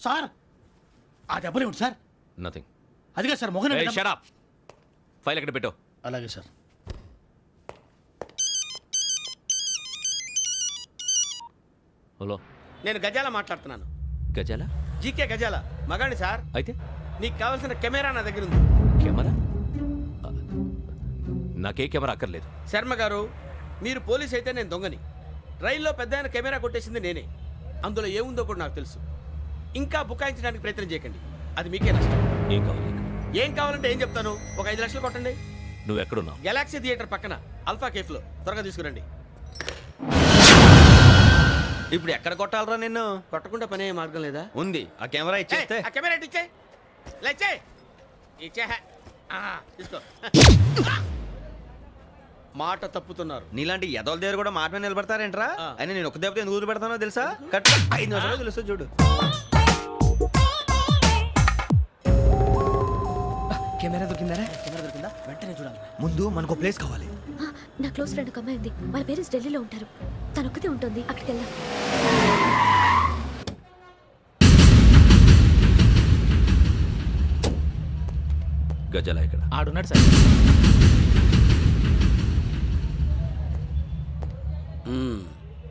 Sir ఆ దెబ్బలు ఏమిటి సార్? నథింగ్. అదిగా సార్ మొహన్ షట్ అప్. ఫైల్ ఎక్కడ పెట్టు. అలాగే సార్. హలో, నేను గజాల మాట్లాడుతున్నాను. గజాల? జీకే గజాల మగాండి సార్. అయితే నీకు కావాల్సిన కెమెరా నా దగ్గర ఉంది. కెమెరా? నాకే కెమెరా అక్కర్లేదు. శర్మ గారు, మీరు పోలీస్ అయితే నేను దొంగని. రైల్లో పెద్ద ఆయన కెమెరా కొట్టేసింది నేనే. అందులో ఏముందో కూడా నాకు తెలుసు. ఇంకా బుకాయించడానికి ప్రయత్నం చేయకండి, అది మీకే నష్టం. ఏం కావాలి నీకు? ఏం కావాలంటే ఏం చెప్తాను. ఒక 5 లక్షలు కొట్టండి. నువ్వు ఎక్కడున్నావు? గెలాక్సీ థియేటర్ పక్కన అల్ఫా కేఫ్లో. త్వరగా తీసుకురండి. ఇప్పుడు ఎక్కడ కొట్టాలరా నిన్ను? కొట్టకుండా పనే మార్గం లేదా? ఉంది. ఆ కెమెరా ఇచ్చేస్తే. ఆ కెమెరా ఇచ్చే లేచే ఇచ్చే తీసుకో. మాట తప్పుతున్నారు. నీలాంటి ఎదల దగ్గర కూడా మాట మీద నిలబడతారేంట్రా? ఆ. అని నేను ఒక దెబ్బతో ఎందుకు ఊరు పెడతానో తెలుసా? కట్ 5 నిమిషాలు తెలుసు చూడు. కెమెరా దొరికిందా? వెంటనే చూడాలి. ముందు మనకు ప్లేస్ కావాలి. నా క్లోజ్ ఫ్రెండ్ ఒక అమ్మాయి ఉంది. వాళ్ళ పేరెంట్స్ ఢిల్లీలో ఉంటారు. తను ఒక్కతే ఉంటుంది. అక్కడికి వెళ్దాం. గజాల ఇక్కడ ఆడున్నాడు సార్.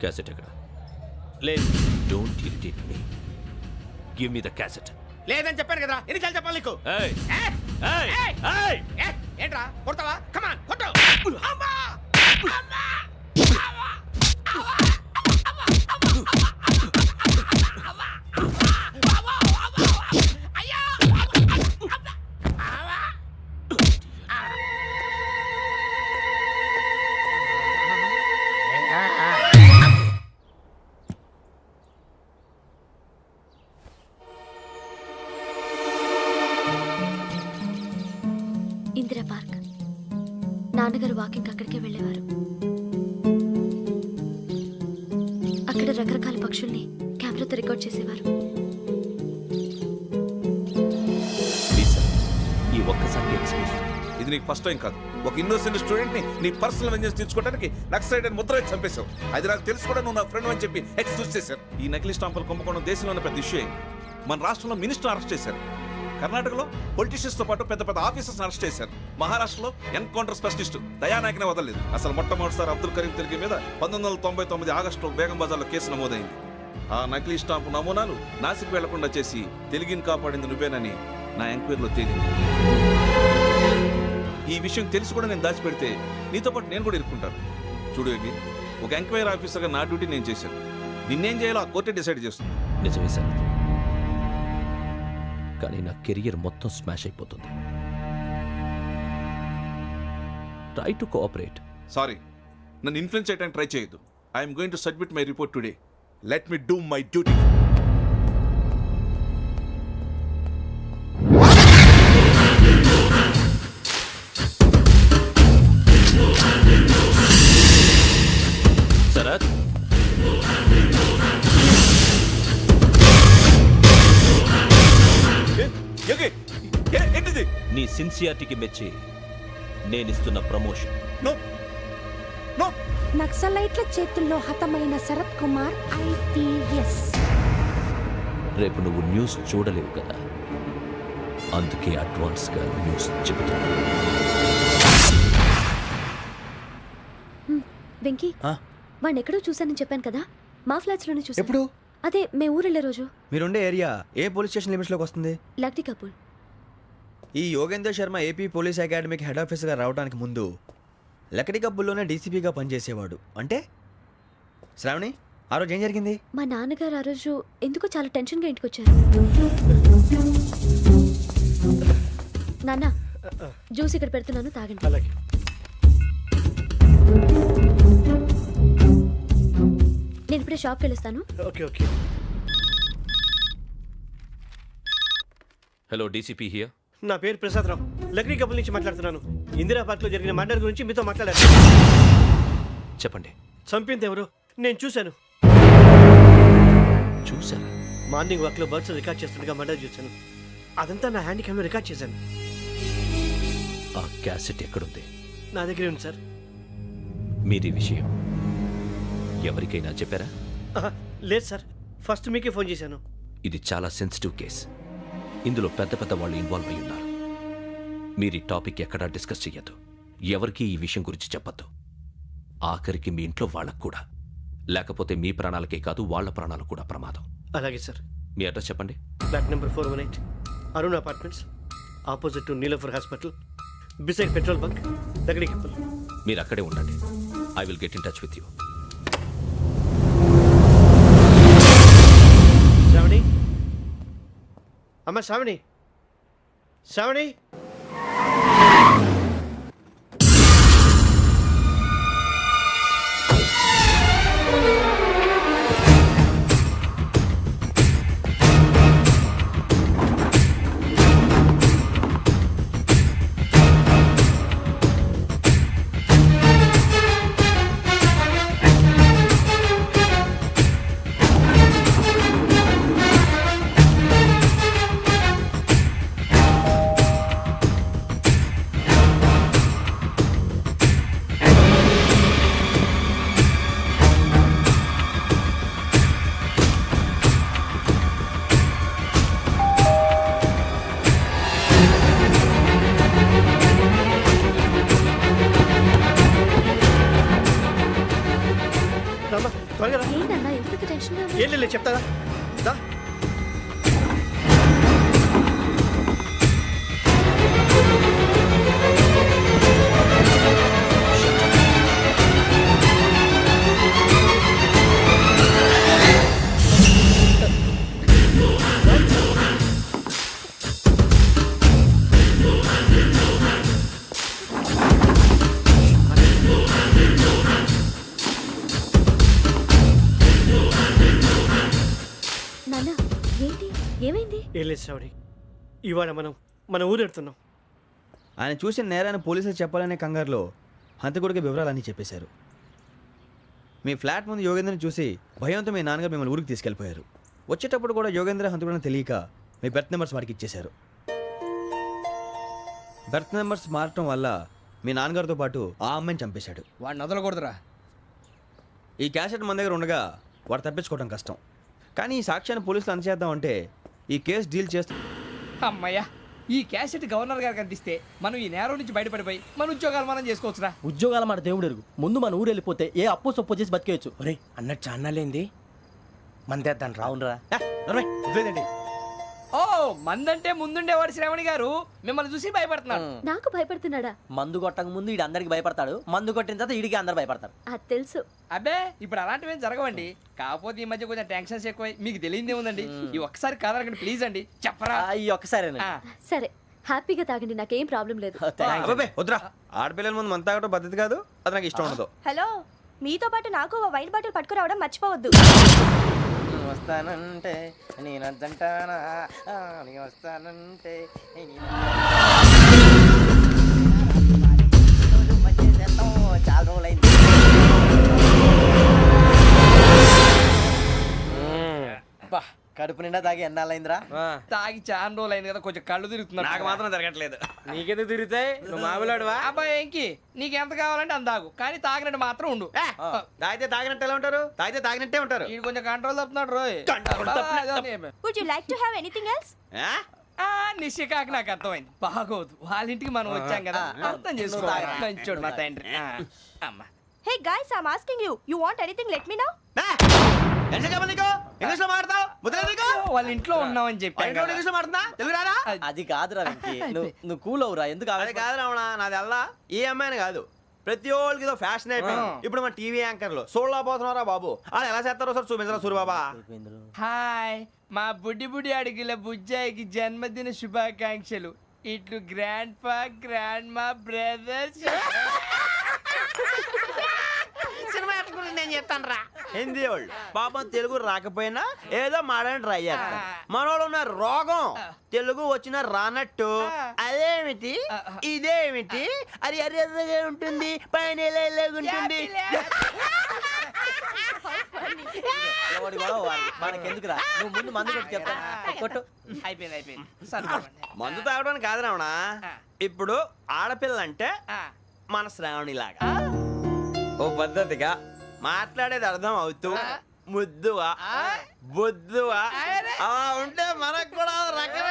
క్యాసెట్ ఎక్కడ? లేదు. Don't irritate me. Give me the cassette. లేదని చెప్పాను కదా, ఎన్నిసార్లు చెప్పాలి నీకు? ఏయ్ ఏయ్! ఏయ్ ఏయ్! ఏయ్! ఏయ్! ఏంట్రా కొడతావా? కమాన్ కొట్టు. అమ్మా! అమ్మా! ఇందిరా పార్క్. నాన్నగారు వాకింగ్ అక్కడికే వెళ్ళేవారు. అక్కడ రకరకాల పక్షుల్ని కెమెరాతో రికార్డ్ చేసేవారు. ప్లీజ్ సార్, ఈ ఒక్కసారి ఎక్స్క్యూజ్. ఇది నీకు ఫస్ట్ టైం కాదు. ఒక ఇన్నోసెంట్ స్టూడెంట్ ని నీ పర్సనల్ వెంజెన్స్ తీర్చుకోవడానికి నక్సలైట్ అని ముద్ర వేసి చంపేశావు. అది నాకు తెలుసు కూడా నువ్వు నా ఫ్రెండ్ అని చెప్పి ఎక్స్క్యూజ్ చేశారు. ఈ నకిలీ స్టాంపులు కుంభకోణం దేశంలోనే పెద్ద ఇష్యూ అయింది. మన రాష్ట్రంలో మినిస్టర్ అరెస్ట్ చేశారు. కర్ణాటకలో పొలిటీషియన్స్ తో పాటు పెద్ద పెద్ద ఆఫీసర్స్ అరెస్ట్ చేశారు. మహారాష్ట్రలో ఎన్కౌంటర్ స్పెషలిస్ట్ దయానాయకనే వదలలేదు. అసలు మొట్టమొదటిసారి అబ్దుల్ కరీం తిరిగి మీద 1999 ఆగస్టులో బేగం బజార్లో కేసు నమోదైంది. ఆ నకిలీ స్టాంపు నమూనాలు నాసిక్ వెళ్లకుండా చేసి తెలుగుని కాపాడింది నువ్వేనని నా ఎంక్వైరీలో తేలింది. ఈ విషయం తెలిసి కూడా నేను దాచిపెడితే నీతో పాటు నేను కూడా ఇరుక్కుంటాను. చూడు యోగి, ఒక ఎంక్వైరీ ఆఫీసర్గా నా డ్యూటీ నేను చేశాను. నిన్నేం చేయాలో ఆ కోర్టే డిసైడ్ చేస్తుంది. నిజమే సార్, కానీ నా కెరియర్ మొత్తం స్మాష్ అయిపోతుంది. Try to cooperate. సారీ, నన్ను ఇన్ఫ్లుయెన్స్ చేయడానికి ట్రై చేయొద్దు. I'm going to submit my report today. Let me do my duty. Sharath, ఏంటిది? నీ సిన్సియారిటీకి మెచ్చి నేనిస్తున్న ప్రమోషన్. No no. నక్సలైట్ల చేతుల్లో హతమైన శరత్ కుమార్ IPS. రేపు నువ్వు న్యూస్ చూడలేవు కదా, అందుకే అడ్వాన్స్ గా న్యూస్ చెబుతున్నా. వెంకీ, వాడిని ఎక్కడో చూశానని చెప్పాను కదా, మా ఫ్లాట్స్ లోనే చూసాను. ఎప్పుడు? అదే మేము ఊరెళ్ళే రోజు. మీరుండే ఏరియా ఏ పోలీస్ స్టేషన్ లిమిట్స్ లోకి వస్తుంది? లక్టీ కపూల్. ఈ యోగేందర్ శర్మ ఏపీ పోలీస్ అకాడమీకి హెడ్ ఆఫీసర్గా రావడానికి ముందు లకడి కబ్బుల్లోనే డీసీపీగా పనిచేసేవాడు. అంటే శ్రావణి, ఆ రోజు ఏం జరిగింది? మా నాన్నగారు ఆ రోజు ఎందుకో చాలా టెన్షన్గా ఇంటికి వచ్చారు. నాన్న, జ్యూస్ ఇక్కడ పెడుతున్నాను, తాగండి. అలాగే. నేను ఇప్పుడే షాప్కి వెళ్ళొస్తాను. Okay okay. Hello, DCP here. నా పేరు ప్రసాదరావు, లక్డీ కపుల్ నుంచి మాట్లాడుతున్నాను. ఇందిరా పార్క్ లో జరిగిన మర్డర్ గురించి మీతో మాట్లాడారు. చెప్పండి. చంపింది ఎవరు? నేను చూశాను. చూసారా? మార్నింగ్ వాక్ లో బర్డ్స్ రికార్డ్ చేస్తుండగా మర్డర్ చూశాను. అదంతా నా హ్యాండ్ క్యామ్ లో రికార్డ్ చేశాను. ఆ క్యాసెట్ ఎక్కడుంది? నా దగ్గరే ఉంది సార్. మీది విషయం ఎవరికైనా చెప్పారా? లేదు సార్, ఫస్ట్ మీకే ఫోన్ చేశాను. ఇది చాలా సెన్సిటివ్ కేస్. ఇందులో పెద్ద పెద్ద వాళ్ళు ఇన్వాల్వ్ అయి ఉన్నారు. మీరు ఈ టాపిక్ ఎక్కడా డిస్కస్ చెయ్యొద్దు. ఎవరికీ ఈ విషయం గురించి చెప్పొద్దు. ఆఖరికి మీ ఇంట్లో వాళ్ళకు కూడా. లేకపోతే మీ ప్రాణాలకే కాదు వాళ్ళ ప్రాణాలు కూడా ప్రమాదం. అలాగే సార్. మీ అడ్రస్ చెప్పండి. Flat number 418 Arun apartments, opposite to Niloufer hospital, beside petrol bunk, Lakdikapul. మీరు అక్కడే ఉండండి. I will get in touch with you. Shravani, అమ్మ శ్రావణి, శ్రావణి. రామ్మా, త్వరగా రా. ఏంటన్నా ఎందుకు టెన్షన్గా ఉన్నావు? ఏం లేదు, చెప్తారా దా. నాన్న ఏంటి, ఏమైంది? ఏం లేదు శ్రావణి, ఇవాళ మనం మన ఊరెడుతున్నాం. ఆయన చూసిన నేరాన్ని పోలీసులు చెప్పాలనే కంగారులో హంతకుడికి వివరాలన్నీ చెప్పేశారు. మీ ఫ్లాట్ ముందు యోగేంద్రని చూసి భయంతో మీ నాన్నగారు మిమ్మల్ని ఊరికి తీసుకెళ్ళిపోయారు. వచ్చేటప్పుడు కూడా యోగేంద్ర హంతకుడని తెలియక మీ బెర్త్ నెంబర్స్ వారికి ఇచ్చేశారు. బెర్త్ నెంబర్స్ మారటం వల్ల మీ నాన్నగారితో పాటు ఆ అమ్మాయిని చంపేశాడు. వాడిని వదలకూడదురా. ఈ క్యాసెట్ మన దగ్గర ఉండగా వాడు తప్పించుకోవడం కష్టం. కానీ ఈ సాక్ష్యాన్ని పోలీసులు అందజేద్దామంటే ఈ కేసు డీల్ చేస్తూ అమ్మయ్యా, ఈ క్యాసెట్ గవర్నర్ గారికి అందిస్తే మనం ఈ నేరం నుంచి బయటపడిపోయి మన ఉద్యోగాలు మనం చేసుకోవచ్చురా. ఉద్యోగాల మాట దేవుడు ఎరుగు. ముందు మన ఊరు వెళ్ళిపోతే ఏ అప్పు సొప్పు చేసి బతికేయచ్చు. ఒరే అన్నట్టు చాన్నాలేంది మందేద్దాను రావునరా. వదిలేదండి. ఓ మందంటే ముందుండేవాడు శ్రావణి గారు మిమ్మల్ని చూసి భయపడుతున్నాడు. నాకు భయపడుతున్నాడా? మందు కొట్టక ముందు ఈడు అందరికి భయపడతాడు, మందు కొట్టిన తర్వాత ఈడికి అందరు భయపడతారు. అది తెలుసు. అబ్బే ఇప్పుడు అలాంటివి ఏం జరగవండి. కాకపోతే ఈ మధ్య కొంచెం టెన్షన్స్ ఎక్కువ, మీకు తెలియదే ఉందండి. ఈ ఒక్కసారి కాదనకండి ప్లీజ్ అండి, చెప్పరా. ఈ ఒక్కసారి ఆ, సరే హ్యాపీగా తాగండి, నాకేం ప్రాబ్లం లేదు. అబ్బాబే వద్దురా. ఆడపిల్లల ముందు మంత తాగడం పద్ధతి కాదు. అది నాకు ఇష్టం ఉండదు. హలో, మీతో పాటు నాకు ఓ వైన్ బాటిల్ పట్టుకురావడం మర్చిపోవద్దు. వస్తానంటే నేనంటానా, వస్తానంటే చాలా రోజులైంది. కడుపు నిండా తాగి ఎన్నాళ్ళైందిరా? తాగి చాలా రోజులు అయింది కదా, కొంచెం కళ్ళు తిరుగుతున్నాడు. నాకు మాత్రం జరగట్లేదు. నీకెందుకు తిరుగుతాయి? నువ్వు మామిలాడువా? అబ్బాయి ఏంకి నీకు ఎంత కావాలంటే అంత తాగు, కానీ తాగినట్టు మాత్రం ఉండు. తాగితే తాగినట్టు ఎలా ఉంటారు? తాగితే తాగినట్టే ఉంటారు. వీడు కొంచెం కంట్రోల్ తప్పుతున్నాడు రోయ్. Would you like to have anything else? నిశ్చికాకి నాకు అర్థమైంది. బాగోదు, వాళ్ళ ఇంటికి మనం వచ్చాం కదా, అర్థం చేసుకోవాలి. మంచోడు మా తండ్రి. అమ్మా hey guys, I am asking you, you want anything let me know. English లో మాట్లాడతావు? వాళ్ళ ఇంట్లో ఉన్నామని చెప్పాను కదా. ఇంగ్లీష్ లో మాట్లాడుతున్నా? తెలుగు రాదా? అది కాదురా వెంకీ, నువ్వు కూల్ అవురా. ఎందుకు అదే కాదు రావణ, నాది అల్లా ఏ అమ్మాయిని కాదు, ప్రతి ఒక్కరికి ఏదో ఫ్యాషన్ అయిపోయింది. ఇప్పుడు మన టీవీ యాంకర్లు సోళ్ళ పోతున్నారా బాబు, వాళ్ళు ఎలా చేస్తారో సార్ చూపించరా సూరిబాబా. హాయ్, మా బుడ్డి బుడి అడిగిల బుజ్జాయికి జన్మదిన శుభాకాంక్షలు. ఇట్లు గ్రాండ్ ఫా గ్రాండ్ మా బ్రదర్స్. సినిమా గురించి నేను చెప్తాను రా. హిందీ వాళ్ళు పాపం తెలుగు రాకపోయినా ఏదో మాడని ట్రై చేస్తారు. మనోళ్ళు ఉన్న రోగం తెలుగు వచ్చిన రానట్టు అదేమిటి ఇదేమిటి అది అర్రగా ఉంటుంది, పైన ఉంటుంది. మనకెందుకురా, నువ్వు ముందు మందు కొట్టి చెప్తాను. కొట్టు. అయిపోయింది అయిపోయింది. మందు తాగడానికి కాదు రావణ. ఇప్పుడు ఆడపిల్ల అంటే మన శ్రావణి లాగా ఓ పద్ధతిగా మాట్లాడేది అర్థం అవుతూ ముద్దువా బొద్దువా అలా ఉంటే మనకు కూడా రకమే